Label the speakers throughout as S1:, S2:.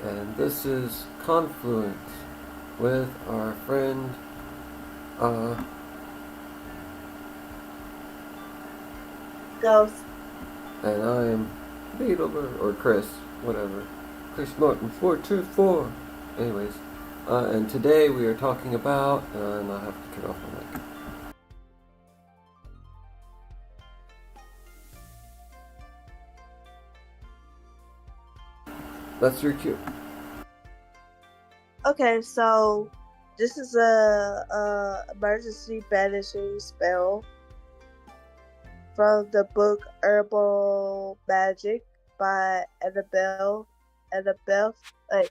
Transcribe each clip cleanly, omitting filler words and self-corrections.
S1: and this is Confluence with our friend, uh,
S2: Ghost.
S1: and I am BeetleBird, or Chris, whatever. Chris Martin 424. Anyways, and today we are talking about, and I have to turn off my mic. That's your cue.
S2: Okay, so this is a emergency banishing spell from the book Herbal Magic by Annabelle. Like,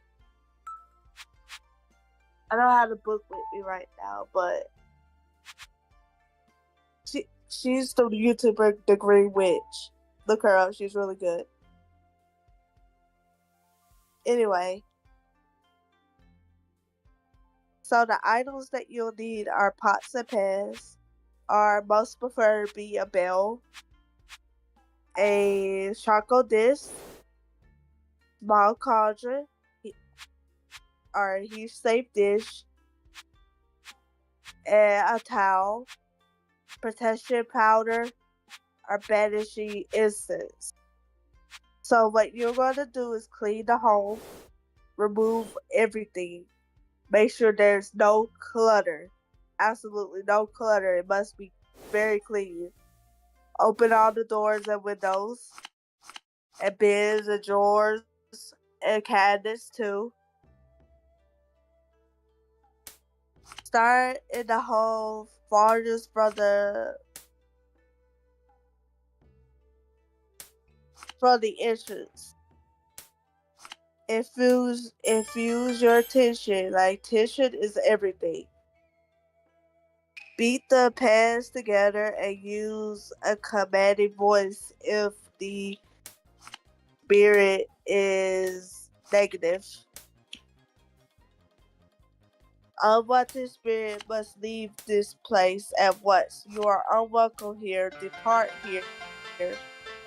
S2: I don't have the book with me right now, but she's the YouTuber The Green Witch. Look her up; she's really good. Anyway, so the items that you'll need are pots and pans. Are most preferred be a bell, a charcoal dish, small cauldron, or a huge safe dish, and a towel, protection powder, or banishing incense. So what you're going to do is clean the home, remove everything. Make sure there's no clutter. Absolutely no clutter. It must be very clean. Open all the doors and windows, and bins and drawers and cabinets too. Start in the hole farthest from the entrance. Infuse your tension. Like, tension is everything. Beat the pans together and use a commanding voice if the spirit is negative. Unwanted spirit must leave this place at once. You are unwelcome here. Depart here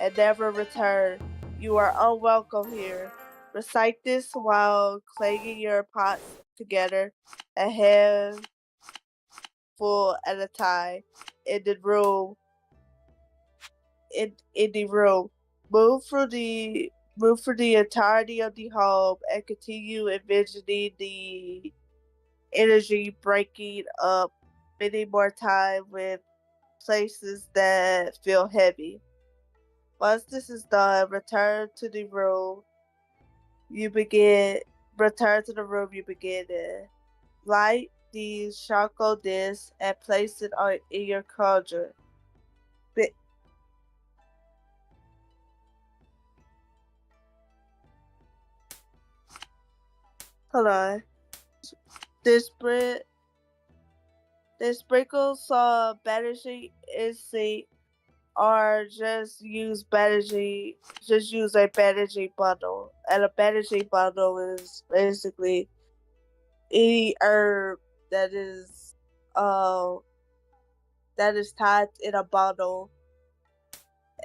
S2: and never return. You are unwelcome here. Recite this while clanging your pots together, a handful at a time, in the room. In the room, move through the move through the entirety of the home and continue envisioning the energy breaking up many more times with places that feel heavy. Once this is done, You begin return to the room you begin in. Light the charcoal disc and place it in your cauldron. Bi- Hold on. This bread they sprinkle some banishing insect or just use a banishing bundle. And a banishing bundle is basically any herb that is uh that is tied in a bundle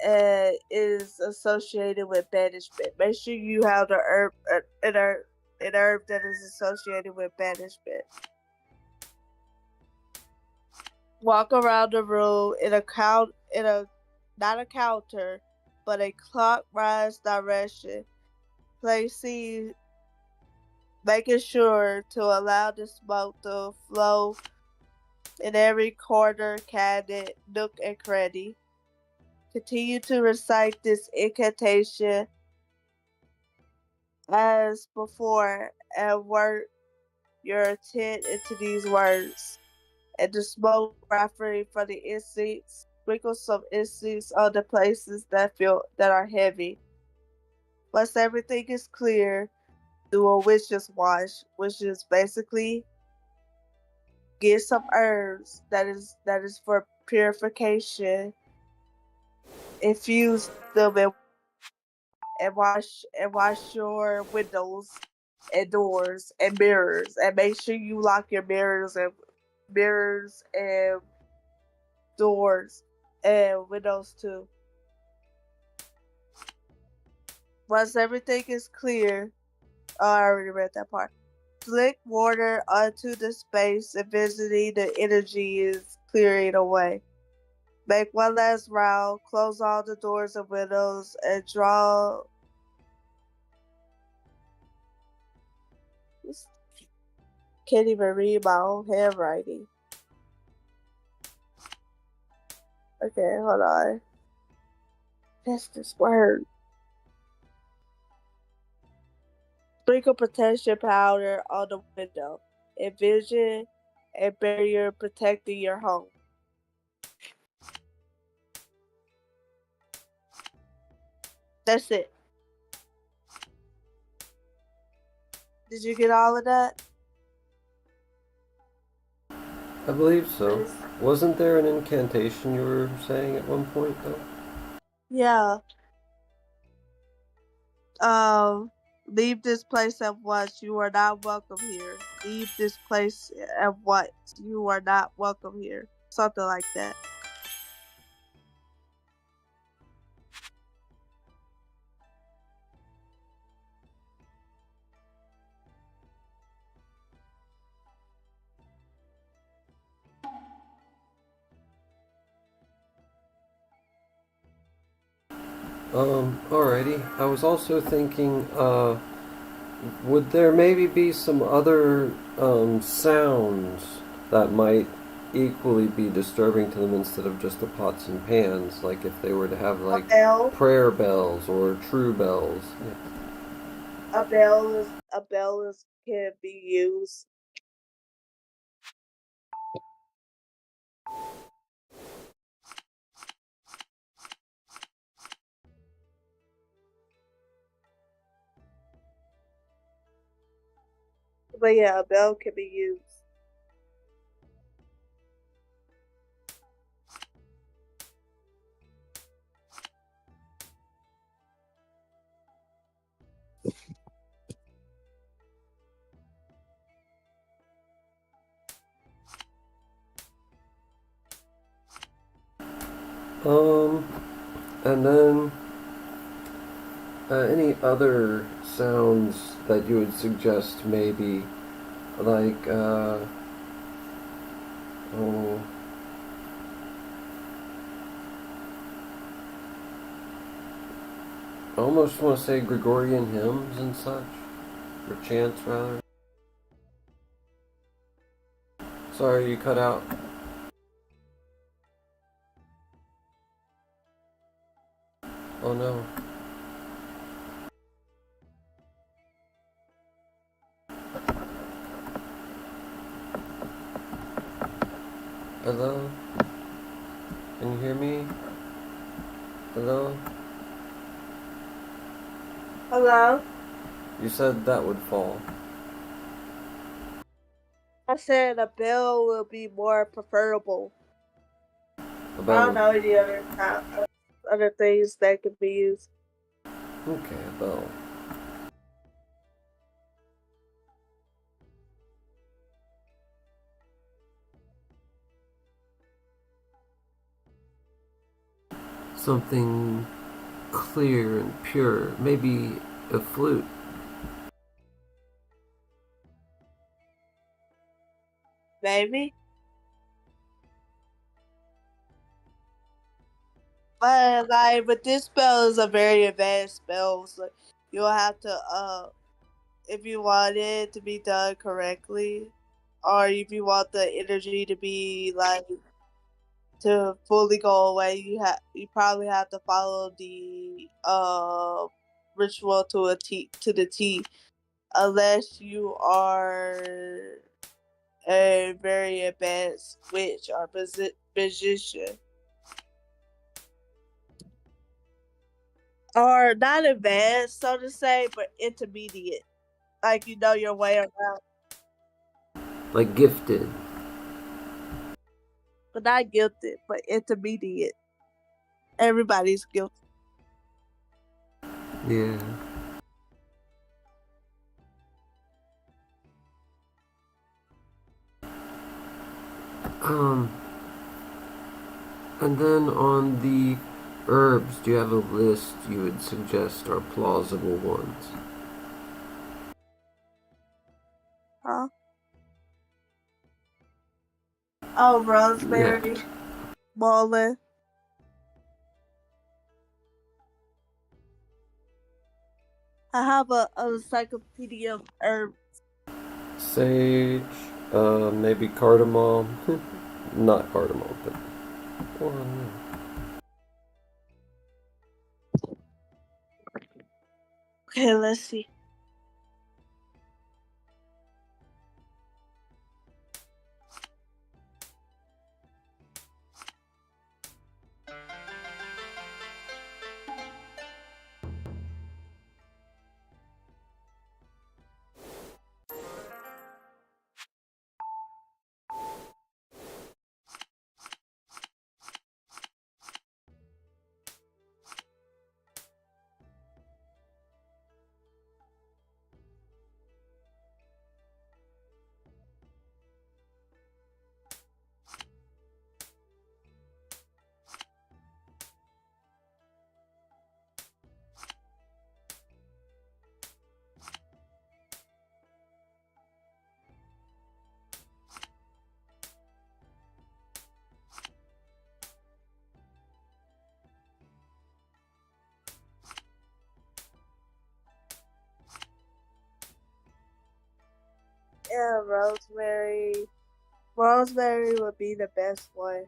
S2: and is associated with banishment. Make sure you have the an herb that is associated with banishment. Walk around the room in a not a counter, but a clockwise direction, placing making sure to allow the smoke to flow in every corner, cabinet, nook, and cranny. Continue to recite this incantation as before and work your intent into these words. And the smoke wafting from the incense, sprinkle some incense on the places that are heavy. Once everything is clear, do a witch's wash, which is basically get some herbs that is for purification. Infuse them and wash your windows and doors and mirrors, and make sure you lock your mirrors and doors and windows too. Once everything is clear, Oh, I already read that part. Flick water onto the space, envisioning the energy is clearing away. Make one last round, close all the doors and windows, and draw. Can't even read my own handwriting. Okay, hold on. That's this word. Sprinkle protection powder on the window. Envision a barrier protecting your home. That's it. Did you get all of that?
S1: I believe so. Wasn't there an incantation you were saying at one point, though?
S2: Yeah. Leave this place at once. You are not welcome here. Leave this place at once. You are not welcome here. Something like that.
S1: Alrighty. I was also thinking, would there maybe be some other, sounds that might equally be disturbing to them instead of just the pots and pans? Like if they were to have,
S2: A
S1: like,
S2: bell.
S1: prayer bells or true bells.
S2: A bell is can be used. But yeah, a bell can be used.
S1: Um, and then any other sounds that you would suggest, maybe like oh, I almost want to say Gregorian hymns and such, or chants rather. Sorry, you cut out. Oh no. Hello? Can you hear me? Hello?
S2: Hello?
S1: You said that would fall.
S2: I said a bell will be more preferable.
S1: A
S2: I
S1: bell
S2: don't
S1: would.
S2: know any other things that could be used.
S1: Okay, a bell. Something clear and pure. Maybe a flute.
S2: Maybe. But this spell is a very advanced spell, so you'll have to if you want it to be done correctly, or if you want the energy to be like to fully go away, you probably have to follow the ritual to the T, unless you are a very advanced witch or magician. Or not advanced, so to say, but intermediate. Like you know your way around.
S1: Like gifted.
S2: But not gifted, but intermediate. Everybody's guilty.
S1: Yeah. Um, and then on the herbs, do you have a list you would suggest are plausible ones?
S2: Oh,
S1: Yeah.
S2: rosemary, mullein. I have a encyclopedia of herbs.
S1: Sage, maybe cardamom. Not cardamom, but one.
S2: Okay, let's see. Yeah, rosemary. Rosemary would be the best one.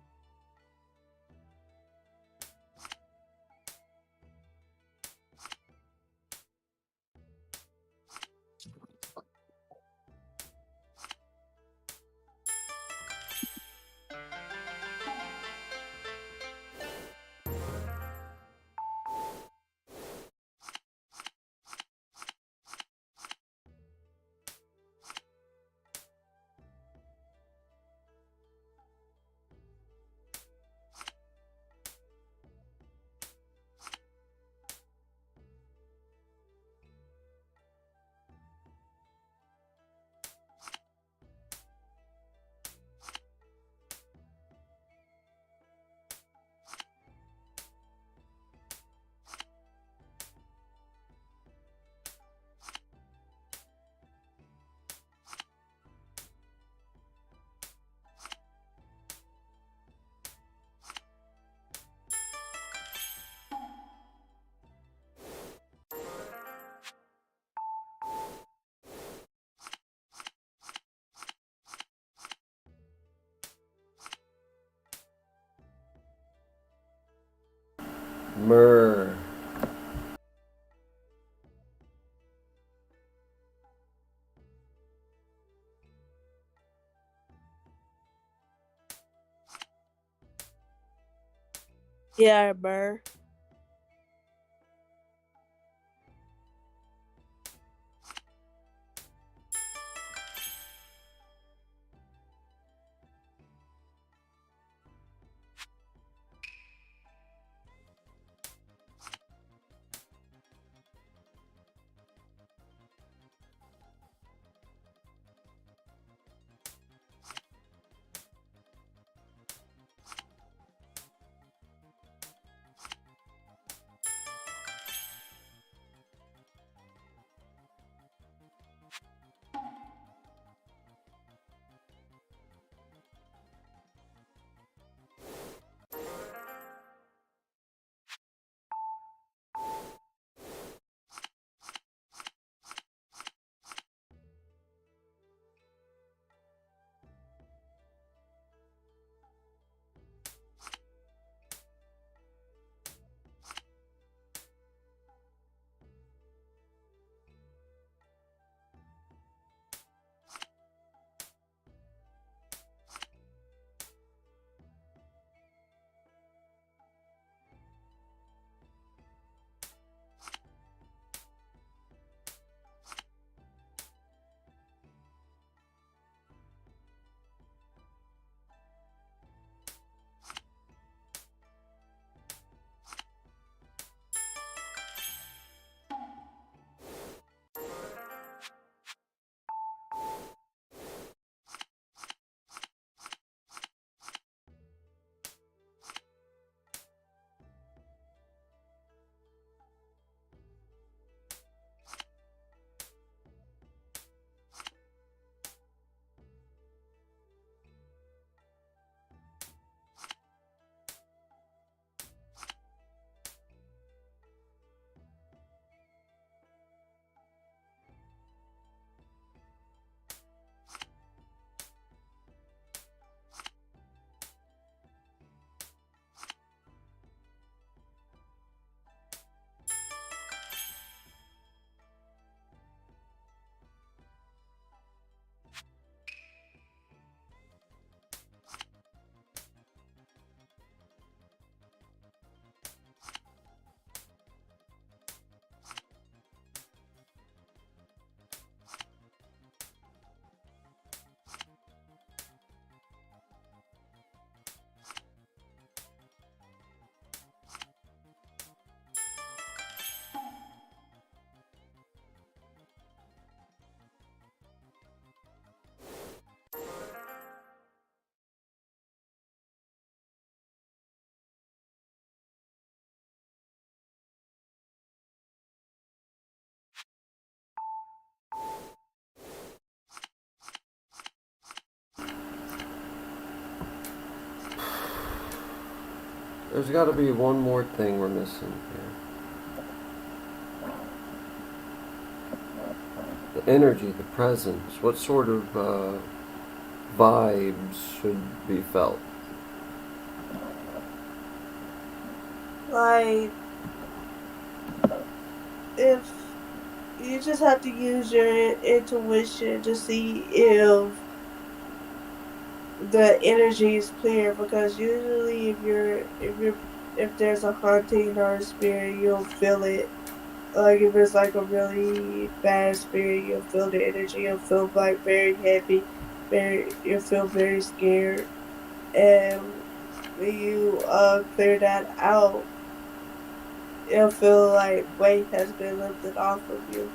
S1: Myrrh.
S2: Yeah, myrrh.
S1: There's got to be one more thing we're missing here. The energy, the presence. What sort of vibes should be felt?
S2: Like, if you just have to use your intuition to see if the energy is clear, because usually if there's a haunting or a spirit, you'll feel it. Like if it's like a really bad spirit, you'll feel the energy. You'll feel like very heavy, you'll feel very scared, and when you clear that out, you'll feel like weight has been lifted off of you.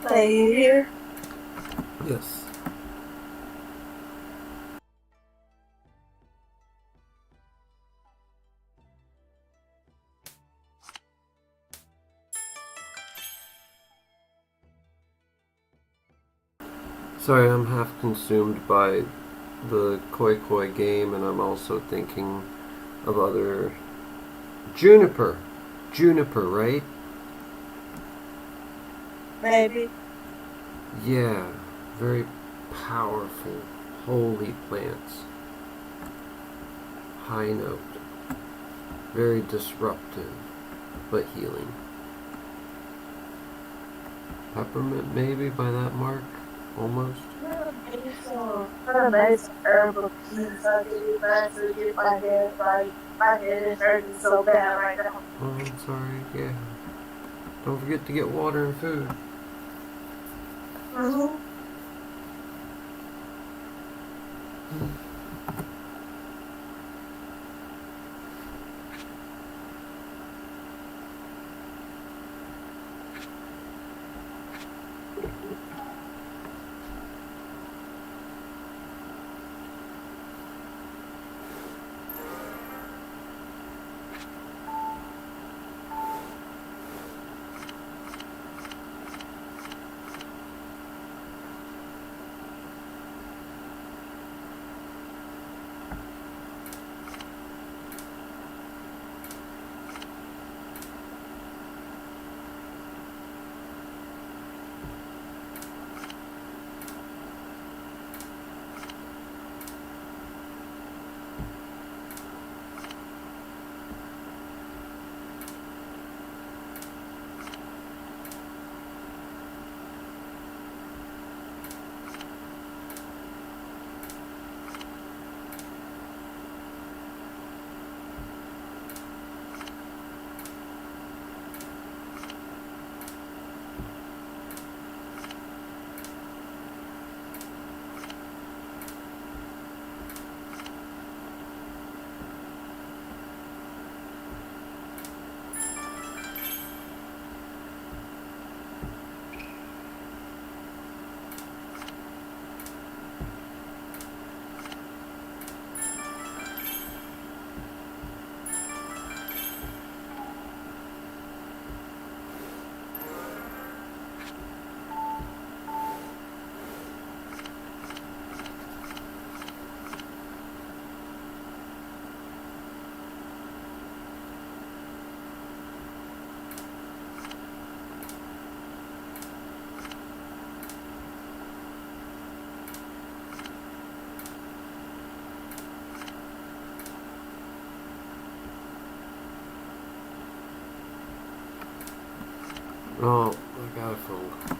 S2: Stay here.
S1: Yes. Sorry, I'm half consumed by the KoiKoi game, and I'm also thinking of other... Juniper! Juniper, right?
S2: Maybe.
S1: Yeah, very powerful, holy plants. High note. Very disruptive, but healing. Peppermint, maybe, by that mark? Almost?
S2: A nice herbal peas I can eat back to get my head right. My head is hurting so bad right now.
S1: Oh, I'm sorry, yeah. Don't forget to get water and food.
S2: Mm-hmm.
S1: Oh, I got a phone call.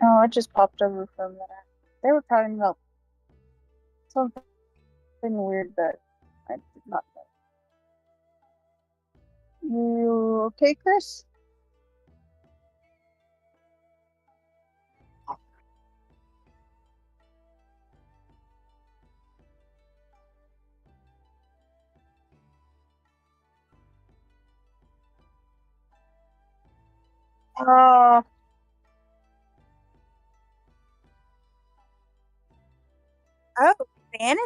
S3: Oh, it just popped over from that. They were talking about something weird that I did not know. You okay, Chris? Uh, oh, man,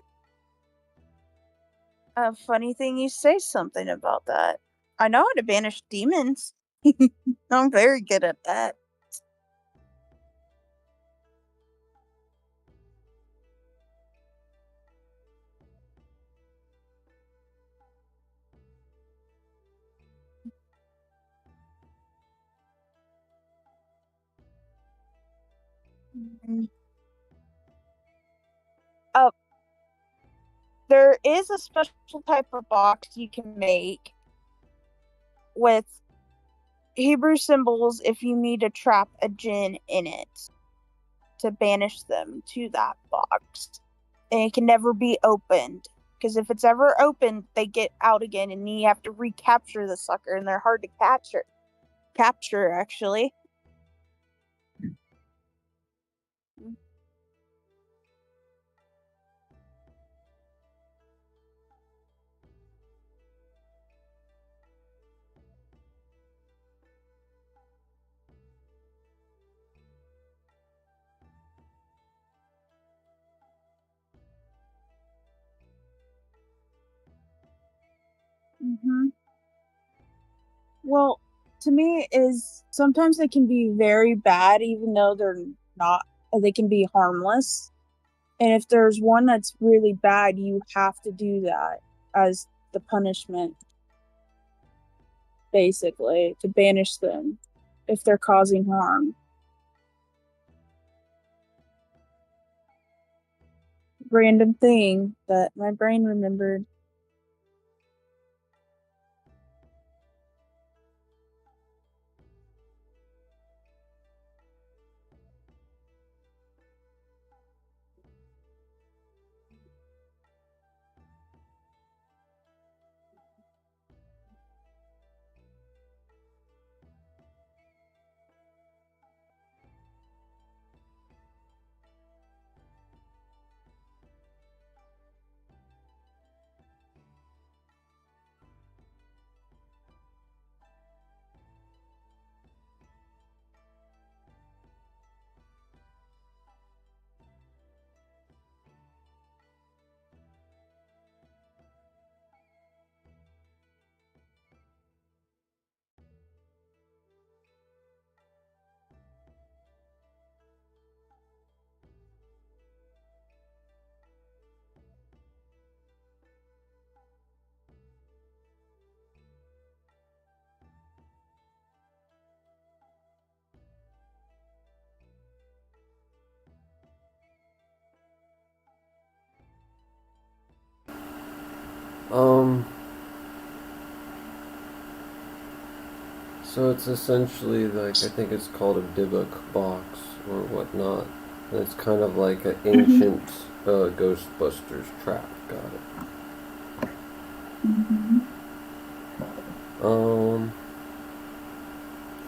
S3: a funny thing you say something about that. I know how to banish demons. I'm very good at that. Mm. Uh, there is a special type of box you can make with Hebrew symbols if you need to trap a djinn in it to banish them to that box. And it can never be opened. Because if it's ever opened, they get out again and you have to recapture the sucker and they're hard to capture actually. Mm-hmm. Well, to me is sometimes they can be very bad even though they're not, they can be harmless. And if there's one that's really bad, you have to do that as the punishment, basically, to banish them if they're causing harm. Random thing that my brain remembered.
S1: Um, so it's essentially like, I think it's called a Dybbuk box or whatnot. And it's kind of like an
S3: Mm-hmm.
S1: ancient Ghostbusters trap. Got it.
S3: Mm-hmm.
S1: Um,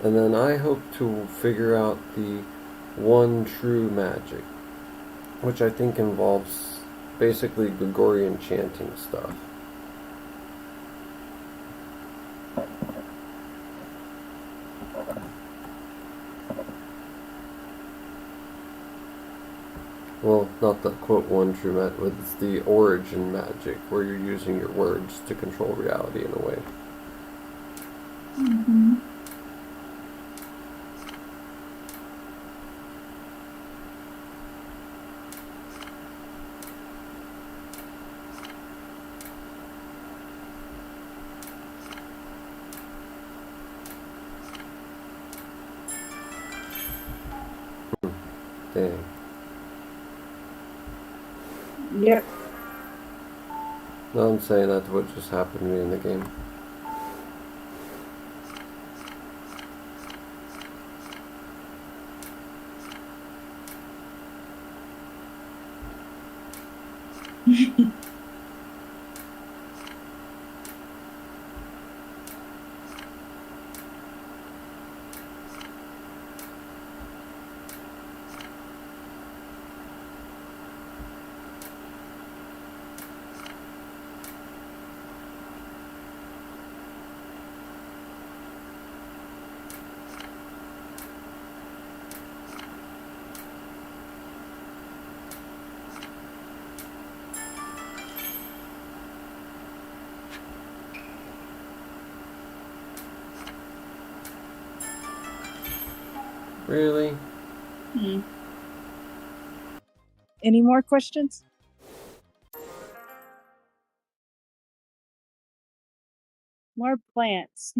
S1: and then I hope to figure out the one true magic, which I think involves basically Gregorian chanting stuff. Well, not the quote one true magic, but it's the origin magic, where you're using your words to control reality in a way.
S3: Mm-hmm.
S1: Dang.
S3: Yep.
S1: No, I'm saying that's what just happened to me in the game. Really?
S3: Any more questions? More plants.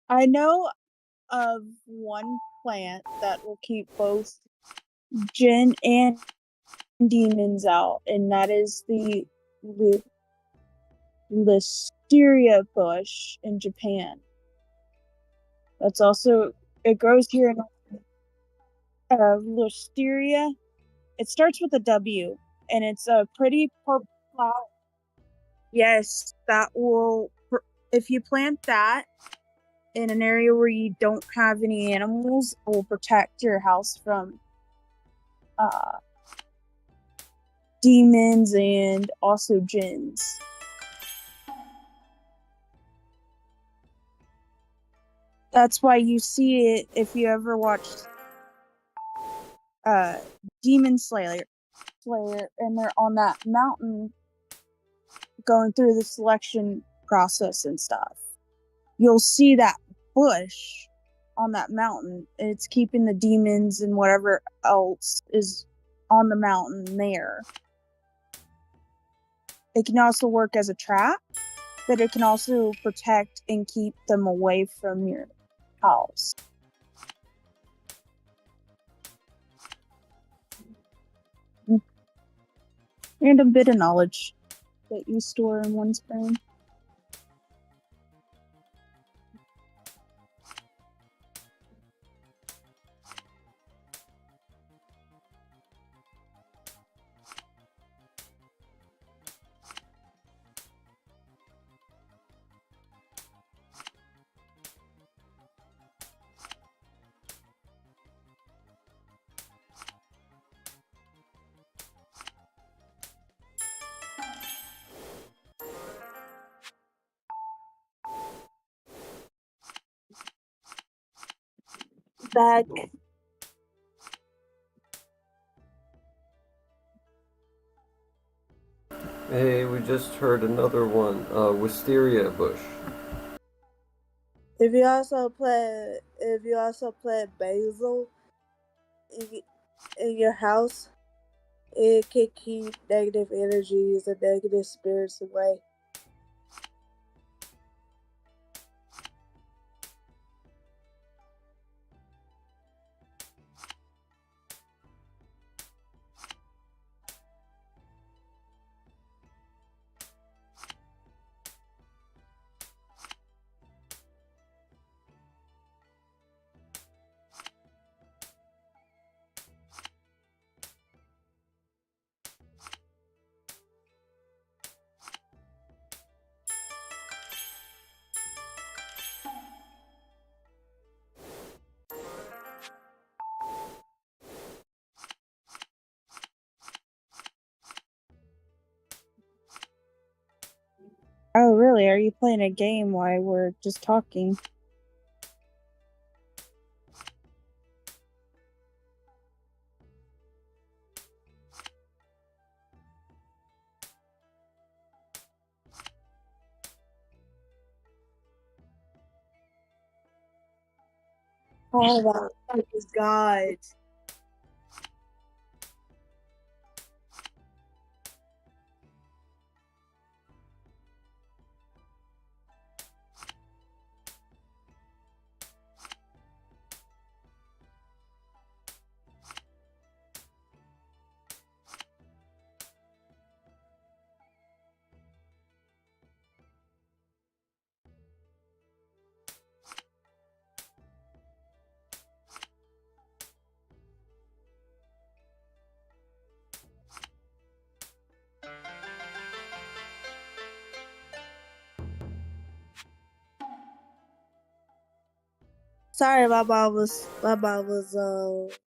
S3: I know of one plant that will keep both Jinn and demons out, and that is the listeria bush in Japan. That's also, it grows here in listeria. It starts with a W, and it's a pretty purple flower. Yes, that will, if you plant that in an area where you don't have any animals, it will protect your house from demons and also jinns. That's why you see it if you ever watched Demon Slayer, and they're on that mountain going through the selection process and stuff. You'll see that bush on that mountain, and it's keeping the demons and whatever else is on the mountain there. It can also work as a trap, but it can also protect and keep them away from your house. Random bit of knowledge that you store in one's brain. Back.
S1: Hey, we just heard another one. Wisteria bush.
S2: If you also plant basil in your house, it can keep negative energies and negative spirits away.
S3: Oh, really? Are you playing a game while we're just talking?
S2: Oh my God. Sorry, my mom was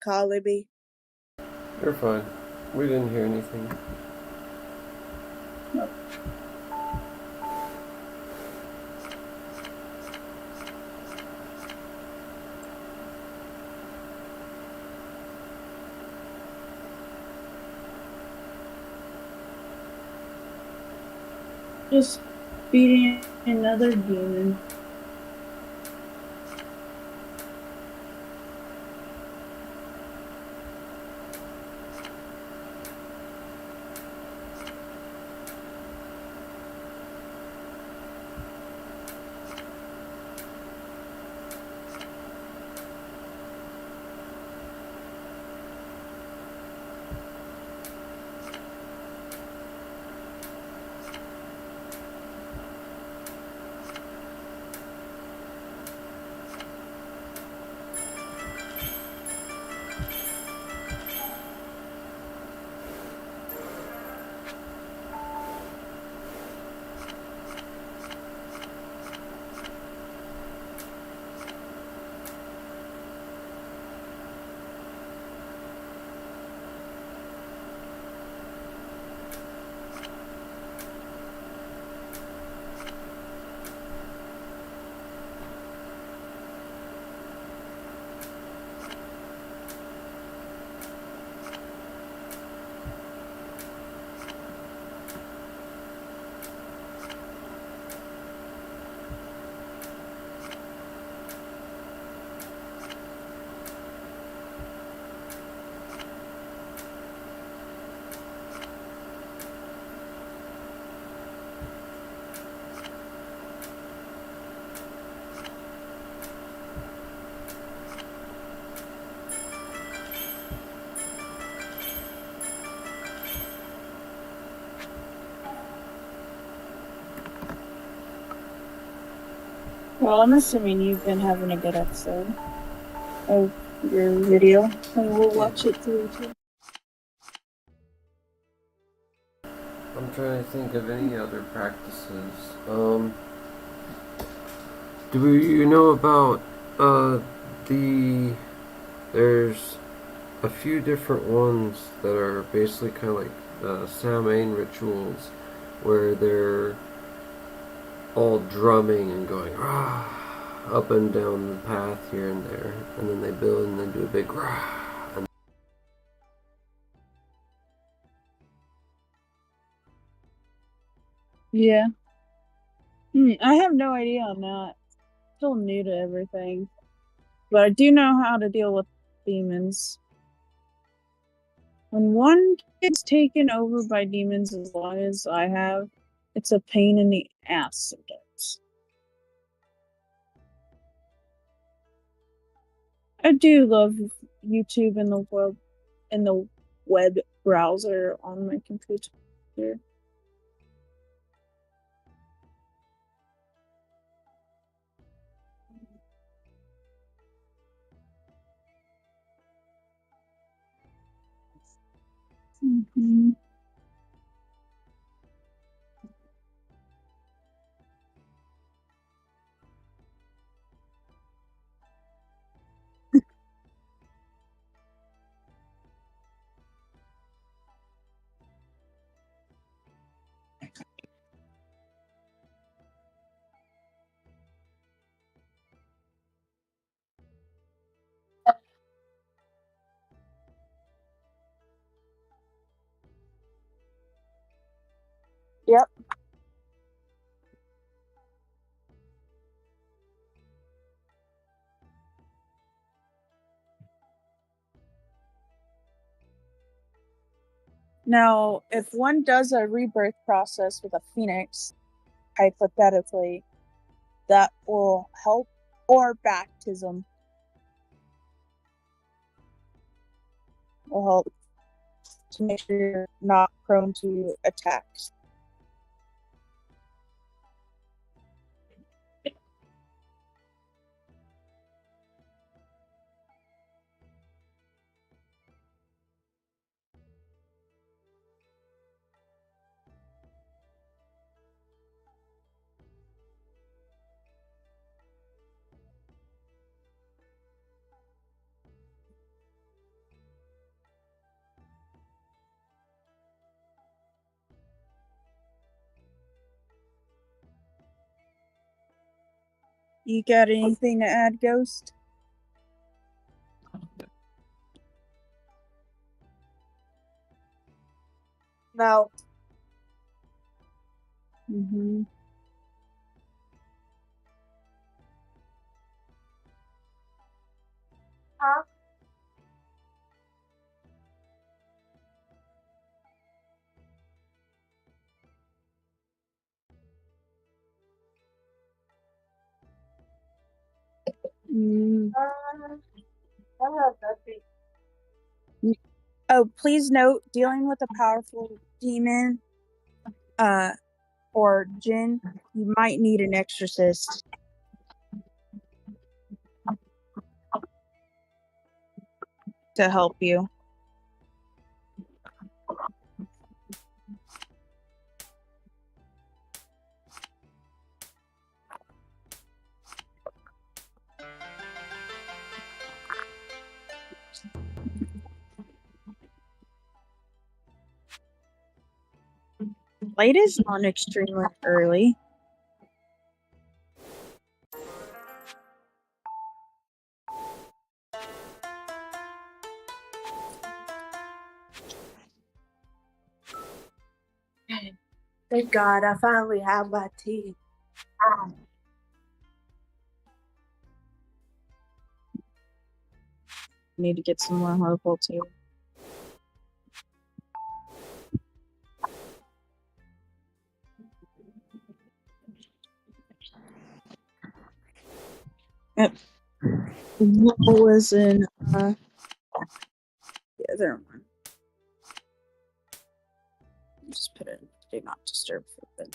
S2: calling me.
S1: You're fine. We didn't hear anything.
S3: Just beating another demon. Well, I'm assuming you've been having a good episode of your video, and we'll watch it through too.
S1: I'm trying to think of any other practices. Do you know about the? There's a few different ones that are basically kind of like Samhain rituals, where they're all drumming and going rah, up and down the path here and there, and then they build and then do a big rah. And
S3: Yeah. I have no idea on that. Still new to everything. But I do know how to deal with demons. When one gets taken over by demons as long as I have, it's a pain in the ass sometimes. I do love YouTube and the web browser on my computer. Mm-hmm. Yep. Now, if one does a rebirth process with a phoenix, hypothetically, that will help, or baptism will help to make sure you're not prone to attacks. You got anything to add, Ghost?
S2: No.
S3: Mm-hmm.
S2: Huh? I have nothing.
S3: Oh, please note, dealing with a powerful demon or djinn, you might need an exorcist to help you. Light is not extremely early.
S2: Thank God I finally have my tea.
S3: Need to get some more herbal too. Yep. What was in the other one? Just put it in do not disturb for the.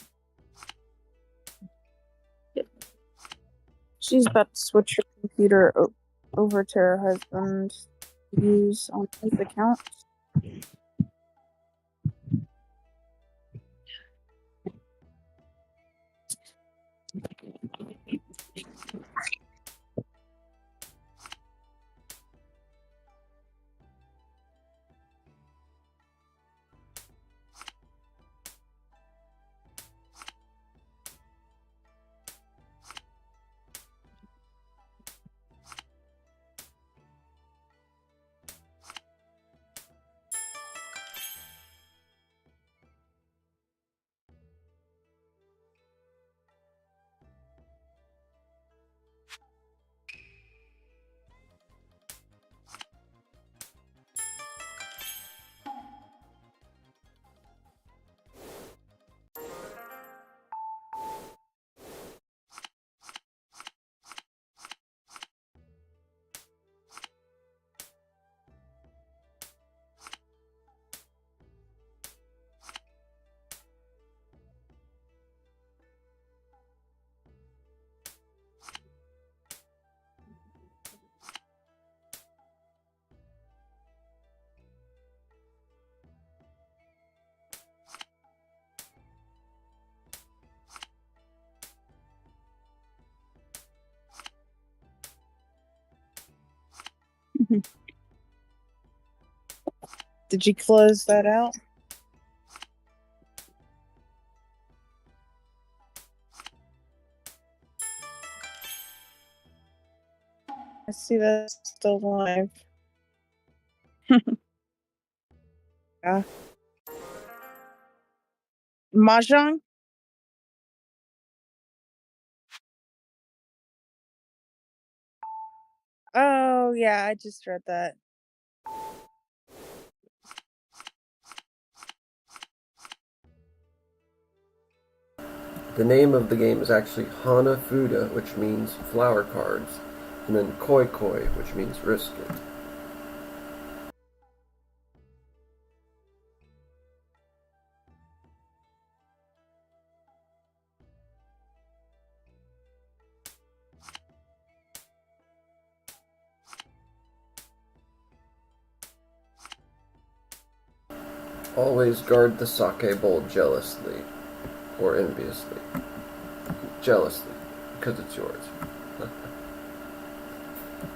S3: Yep. She's about to switch her computer over to her husband to use on his account. Did you close that out? I see that's still live. Yeah. Mahjong? Oh, yeah, I just read that.
S1: The name of the game is actually Hanafuda, which means flower cards, and then KoiKoi, which means risk it. Always guard the sake bowl jealously, or enviously. Jealously, because it's yours.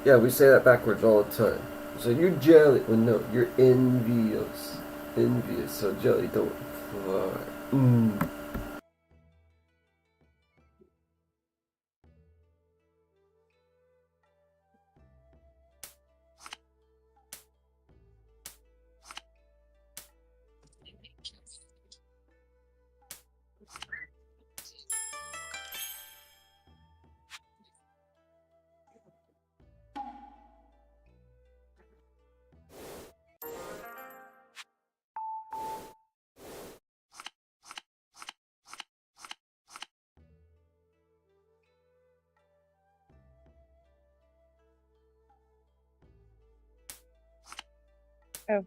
S1: Yeah, we say that backwards all the time. So you're jelly. Well, no, you're envious. Envious. So jelly don't fly.
S3: Oh.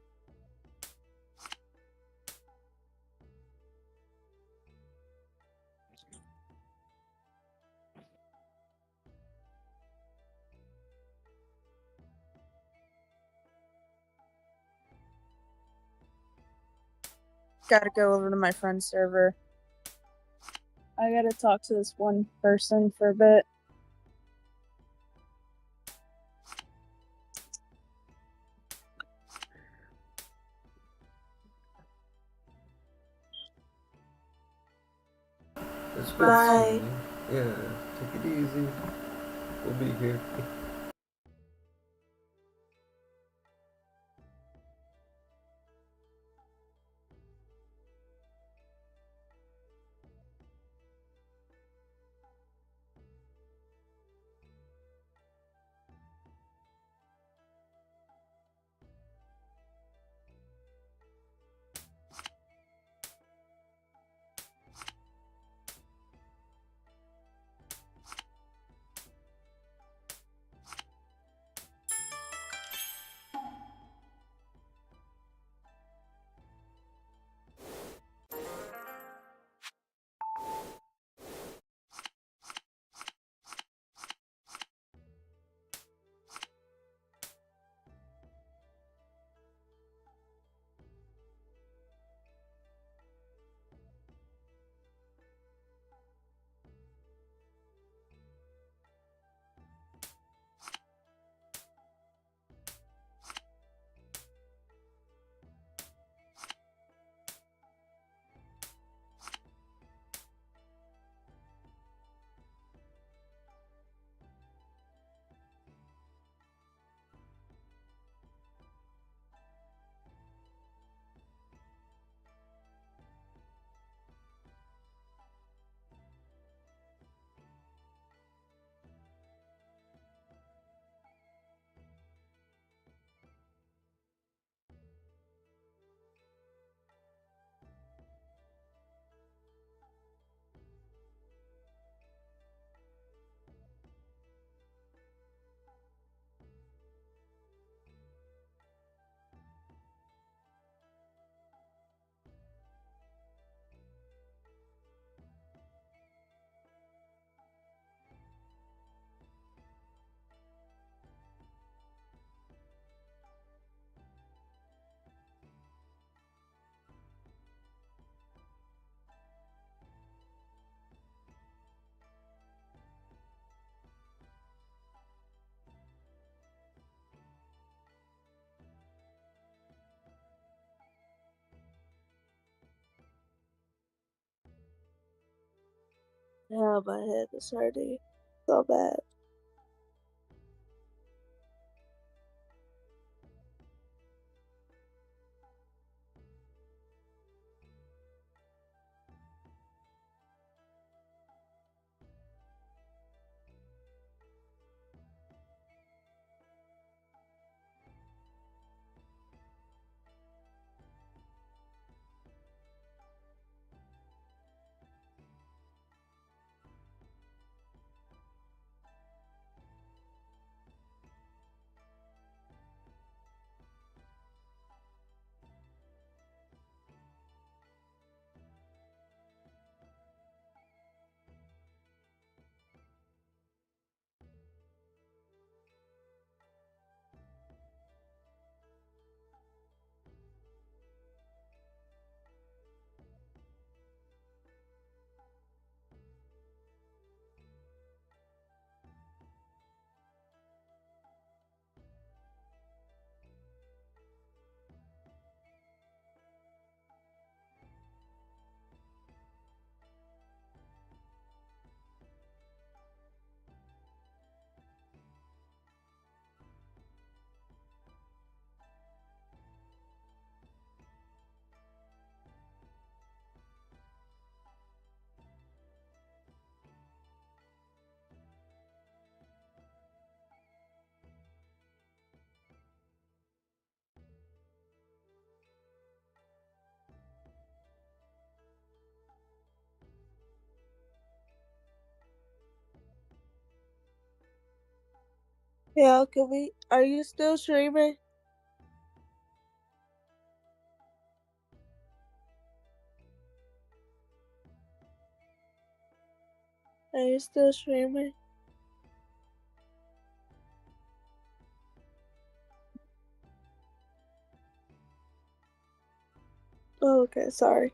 S3: Gotta go over to my friend's server. I gotta talk to this one person for a bit.
S1: It's good
S2: Bye.
S1: seeing you. Yeah, take it easy. We'll be here.
S2: Yeah, my head is hurting so bad. Yeah, can we? Are you still streaming? Are you still streaming? Oh, okay, sorry.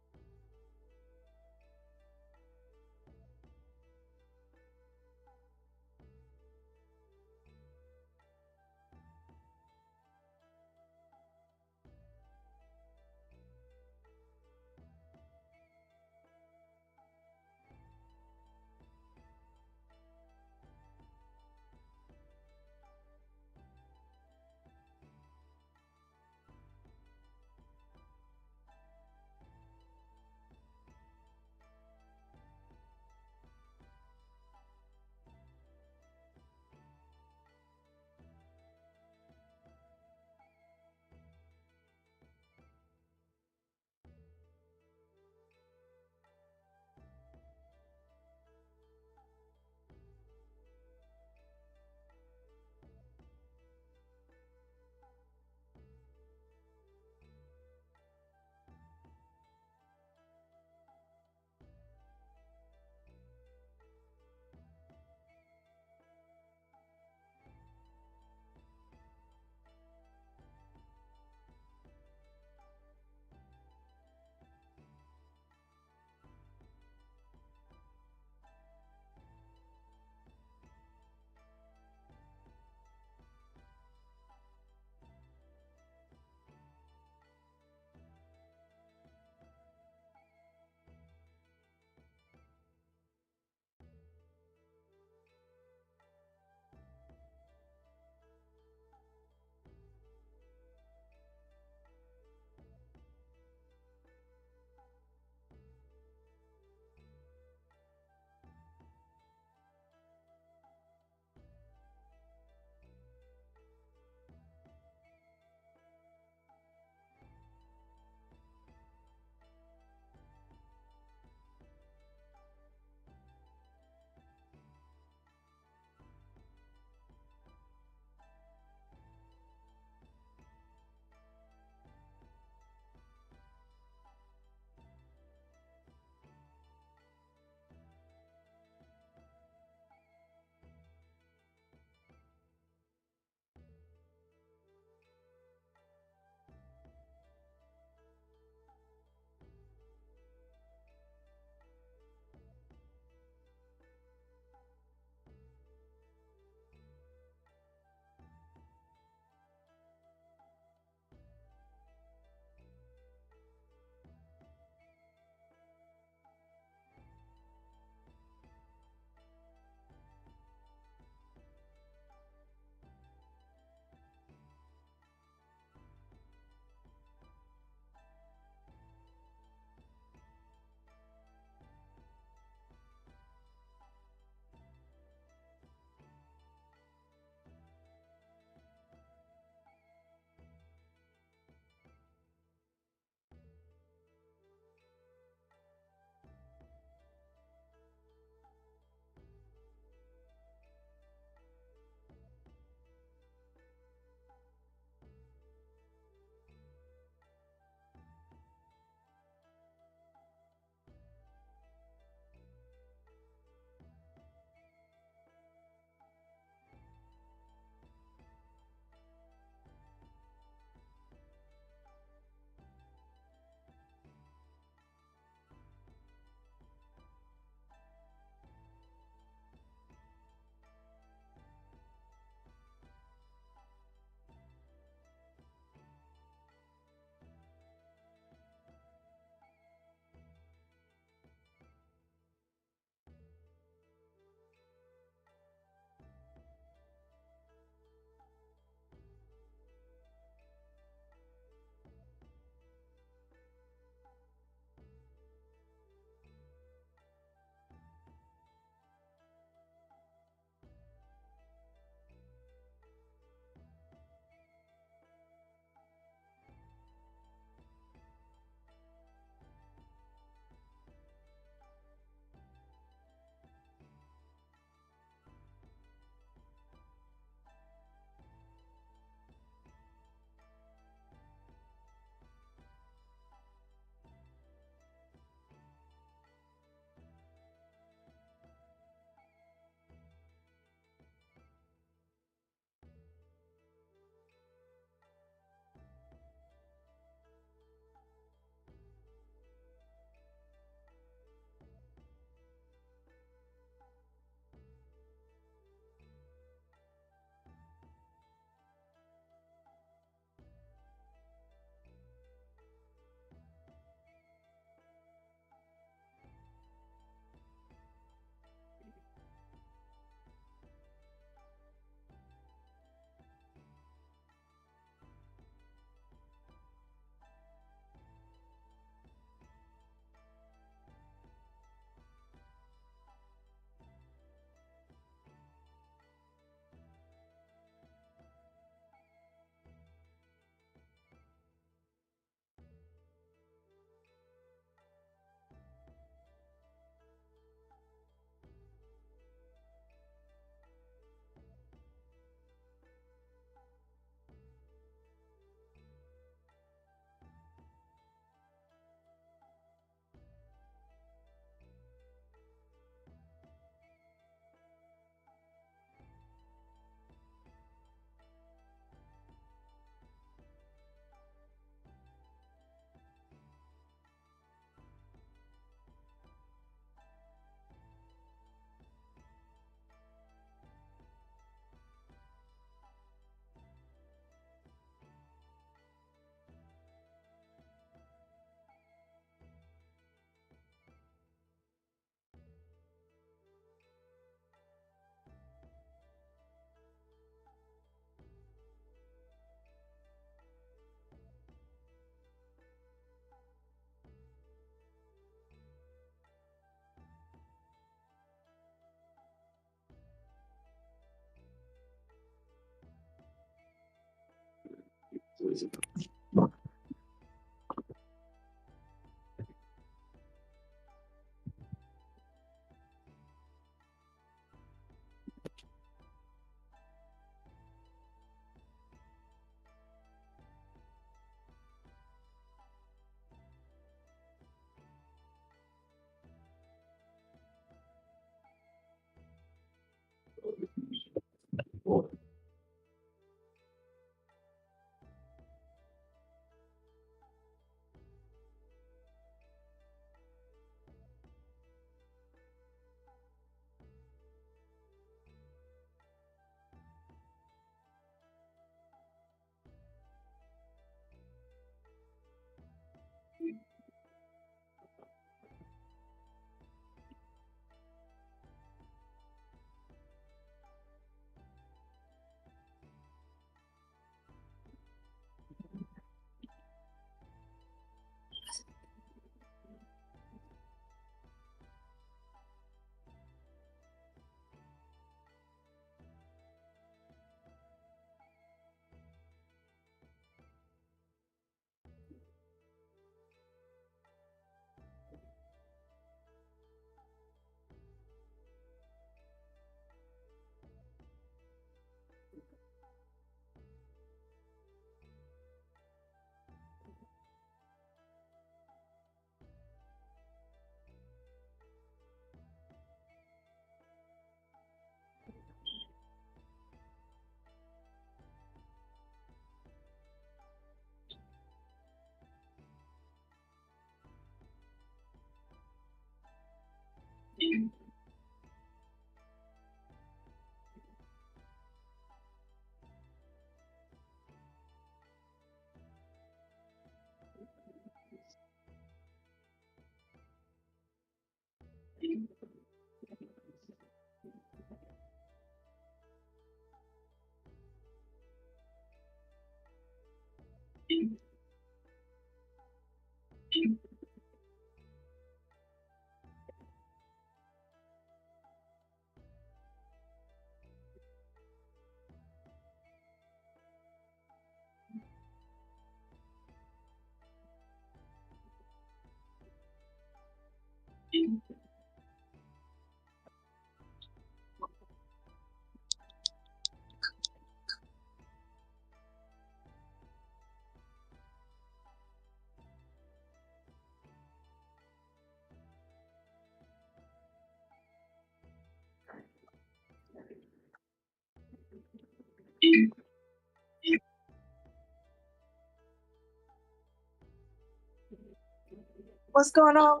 S2: What's going on?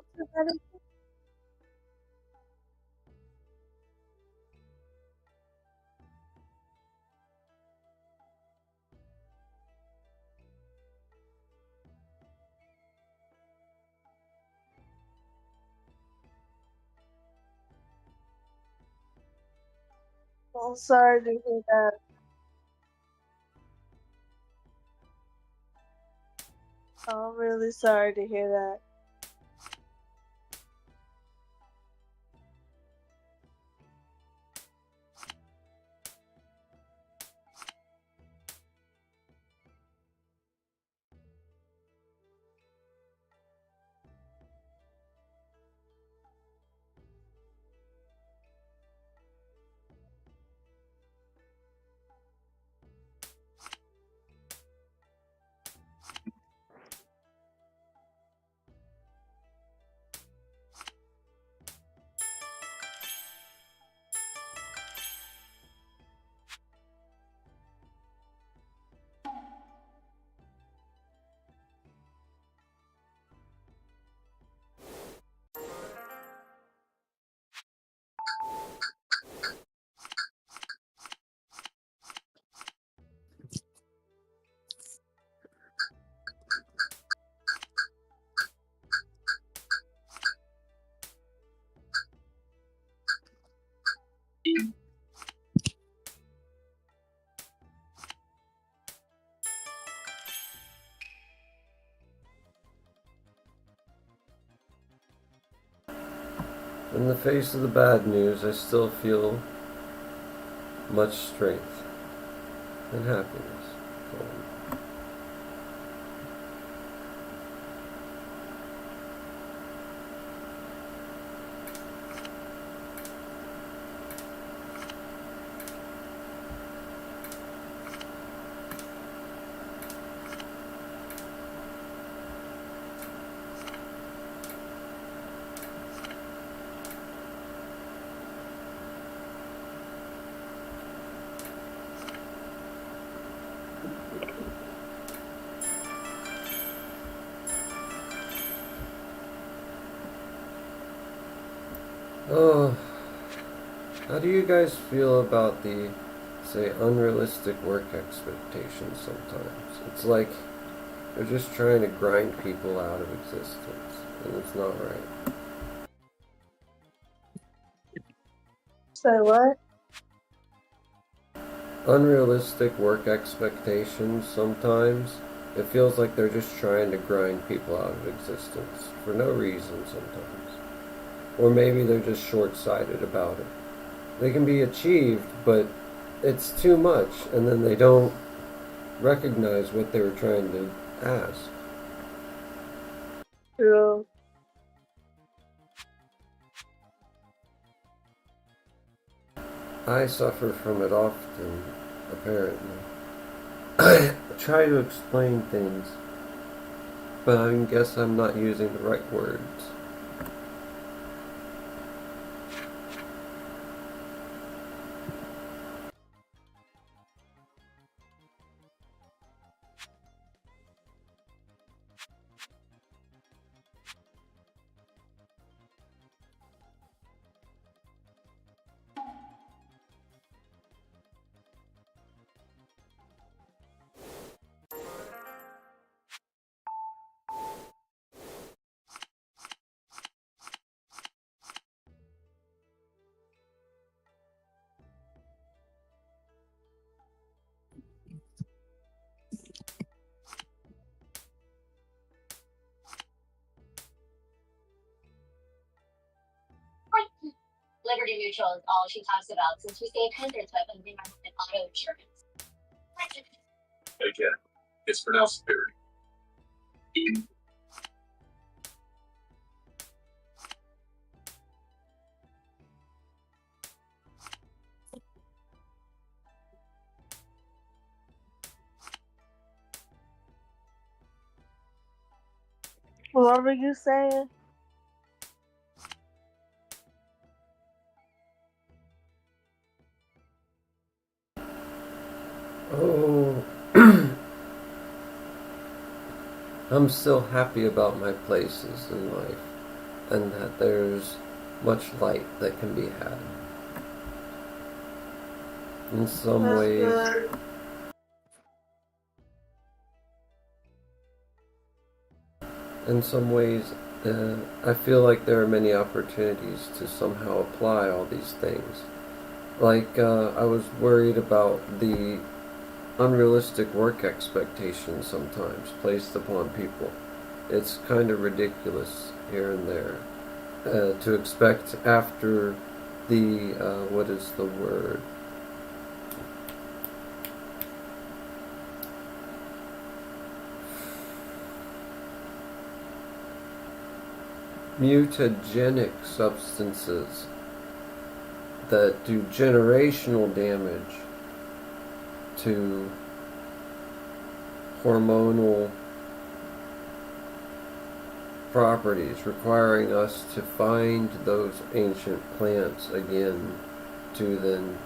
S2: I'm sorry to hear that. I'm really sorry to hear that.
S1: In the face of the bad news, I still feel much strength and happiness. Oh, how do you guys feel about the, say, unrealistic work expectations sometimes? It's like they're just trying to grind people out of existence, and it's not right.
S2: Say what?
S1: Unrealistic work expectations sometimes, it feels like they're just trying to grind people out of existence for no reason sometimes. Or maybe they're just short-sighted about it. They can be achieved, but it's too much, and then they don't recognize what they were trying to ask.
S2: True.
S1: I suffer from it often, apparently. I try to explain things, but I guess I'm not using the right words.
S4: Liberty Mutual is all she talks about since we saved hundreds by funding our with auto insurance.
S5: Again, it's pronounced theory.
S2: What were you saying?
S1: Oh, I'm still happy about my places in life, and that there's much light that can be had. In some
S2: That's
S1: ways,
S2: good.
S1: in some ways, I feel like there are many opportunities to somehow apply all these things. Like, I was worried about the unrealistic work expectations sometimes placed upon people. It's kind of ridiculous here and there to expect after the, what is the word? Mutagenic substances that do generational damage to hormonal properties, requiring us to find those ancient plants again to then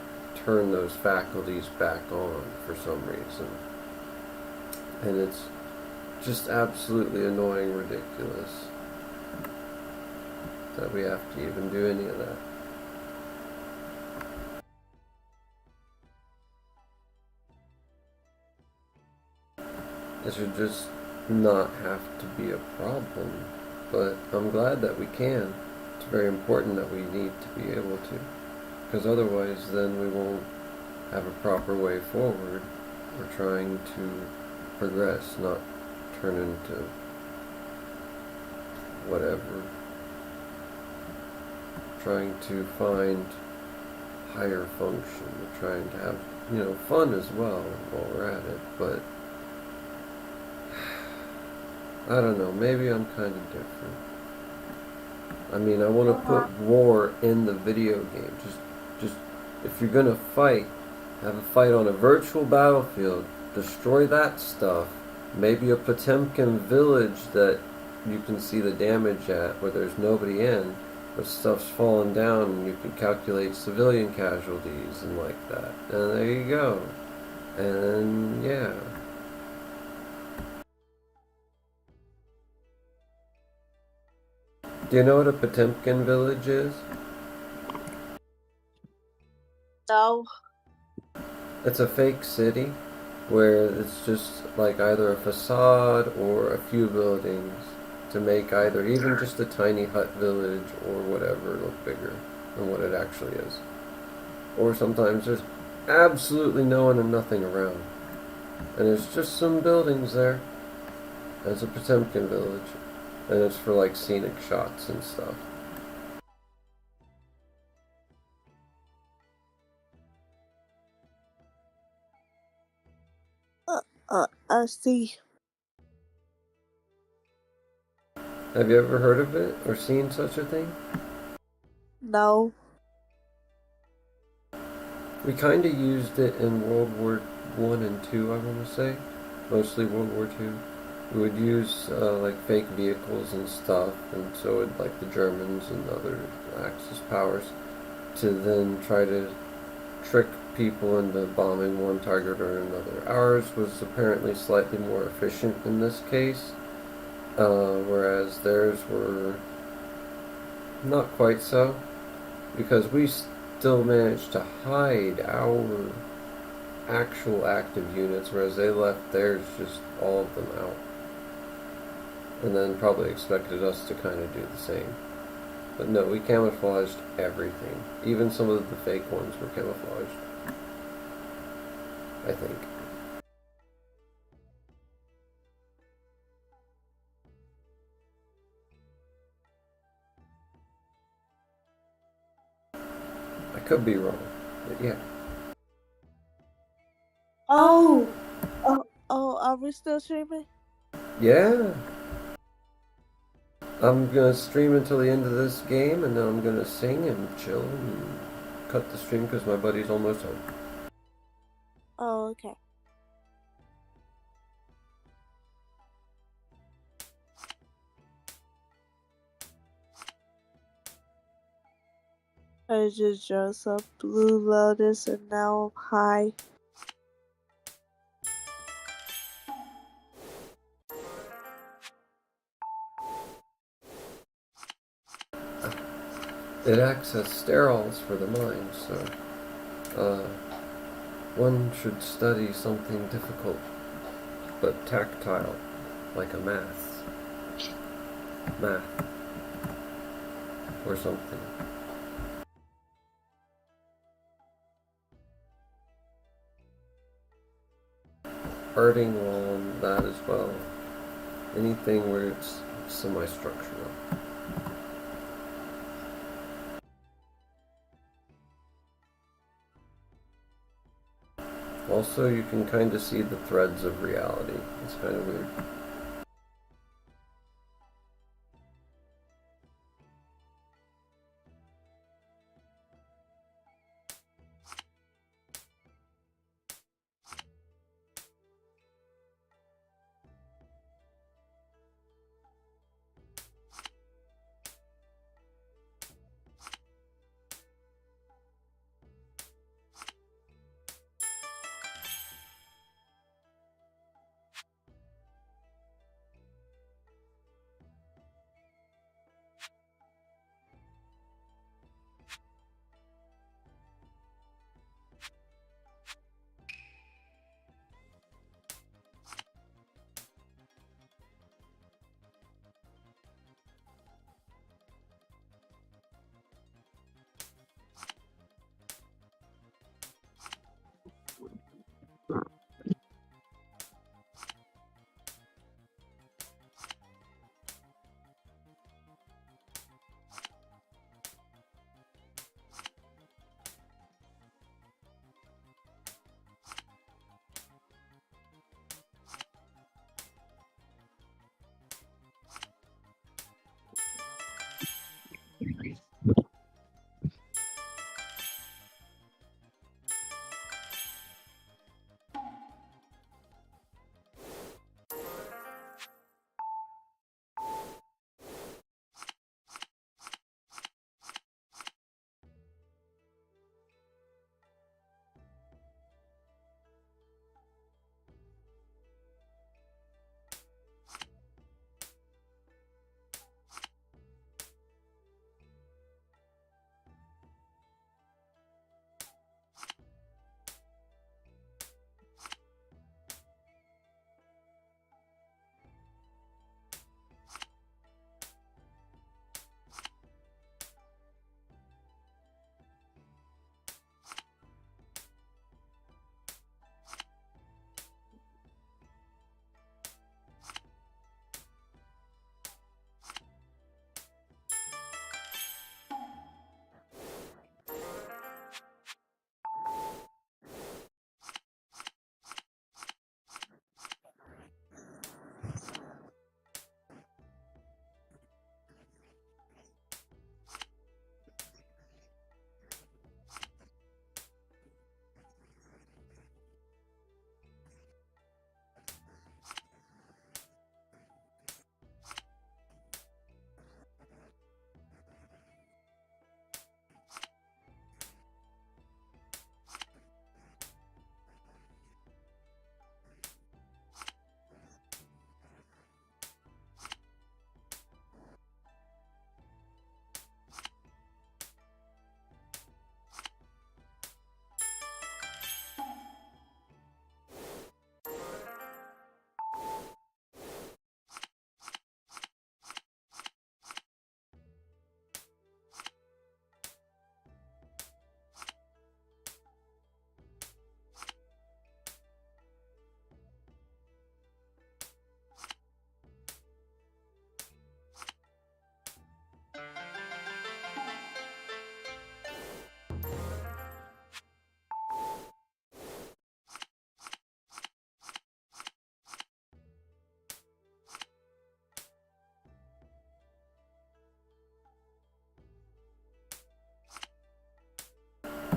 S1: turn those faculties back on for some reason. And it's just absolutely annoying, ridiculous that we have to even do any of that. It should just not have to be a problem, but I'm glad that we can. It's very important that we need to be able to, because otherwise then we won't have a proper way forward. We're trying to progress, not turn into whatever. Trying to find higher function. We're trying to have, fun as well while we're at it, but I don't know, maybe I'm kind of different. I mean, I want to put war in the video game. Just if you're gonna fight, have a fight on a virtual battlefield, destroy that stuff, maybe a Potemkin village that you can see the damage at where there's nobody in, but stuff's falling down and you can calculate civilian casualties and like that. And there you go. And yeah. Do you know what a Potemkin village is?
S2: No.
S1: It's a fake city where it's just like either a facade or a few buildings to make either even just a tiny hut village or whatever look bigger than what it actually is. Or sometimes there's absolutely no one and nothing around. And there's just some buildings there. It's a Potemkin village. And it's for like scenic shots and stuff.
S2: I see.
S1: Have you ever heard of it or seen such a thing?
S2: No.
S1: We kind of used it in World War One and Two, I want to say. Mostly World War Two. We would use like fake vehicles and stuff, and so would like the Germans and other Axis powers to then try to trick people into bombing one target or another. Ours was apparently slightly more efficient in this case, whereas theirs were not quite so, because we still managed to hide our actual active units, whereas they left theirs, just all of them out. And then probably expected us to kind of do the same. But no, we camouflaged everything. Even some of the fake ones were camouflaged, I think. I could be wrong, but yeah.
S2: Oh, are we still streaming?
S1: Yeah! I'm gonna stream until the end of this game, and then I'm gonna sing and chill and cut the stream because my buddy's almost home.
S2: Oh, okay. I just dressed up Blue Lotus and now I'm high.
S1: It acts as sterols for the mind, so one should study something difficult but tactile, like a math or something. Arting on that as well. Anything where it's semi-structural. Also, you can kind of see the threads of reality. It's kind of weird.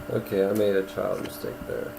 S1: Okay, I made a child mistake there.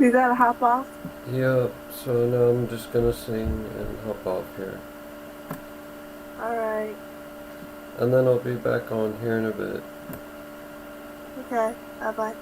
S2: You gotta hop off.
S1: Yep, so now I'm just gonna sing and hop off here.
S2: Alright.
S1: And then I'll be back on here in a bit.
S2: Okay. Bye bye.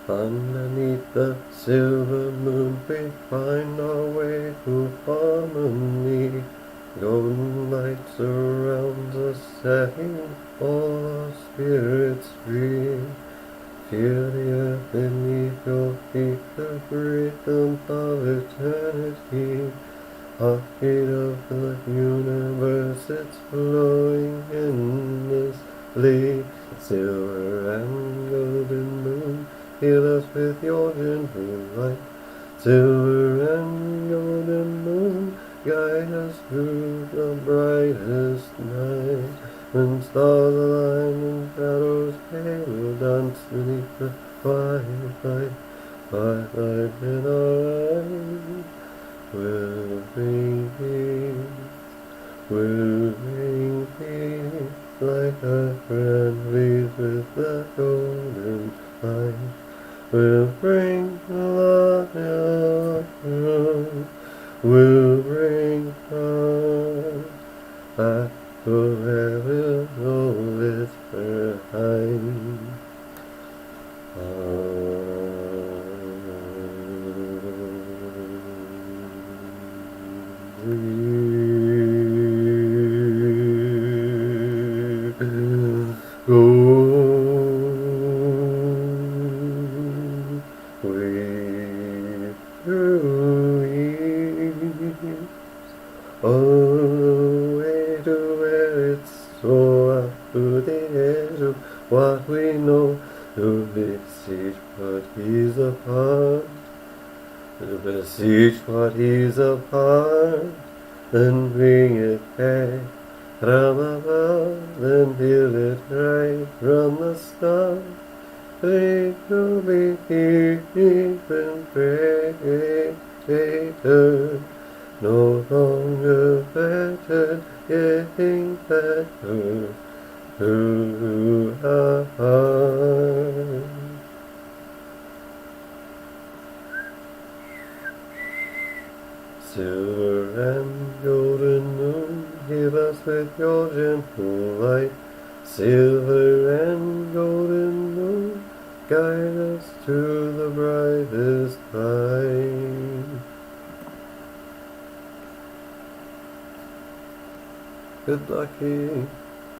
S1: Underneath the silver moon we find our way to harmony. Golden light surrounds us, setting all our spirits free. Feel the earth beneath your feet, the rhythm of eternity. Heartbeat of the universe, it's flowing endlessly. Silver and golden moon, heal us with your gentle light. Silver and golden moon, guide us through the brightest night. When stars align and shadows pale, dance beneath the firelight. Firelight in our eyes will bring peace, will bring peace, like a friend leads with the golden light. Will bring love, will bring love, back forever, all is behind. What we know to beseech what he's apart, to beseech what he's apart, then bring it back from above, then feel it right from the start. We will be even greater, no longer better, getting better. Through our heart. Silver and golden moon, give us with your gentle light. Silver and golden moon, guide us to the brightest light. Good luck.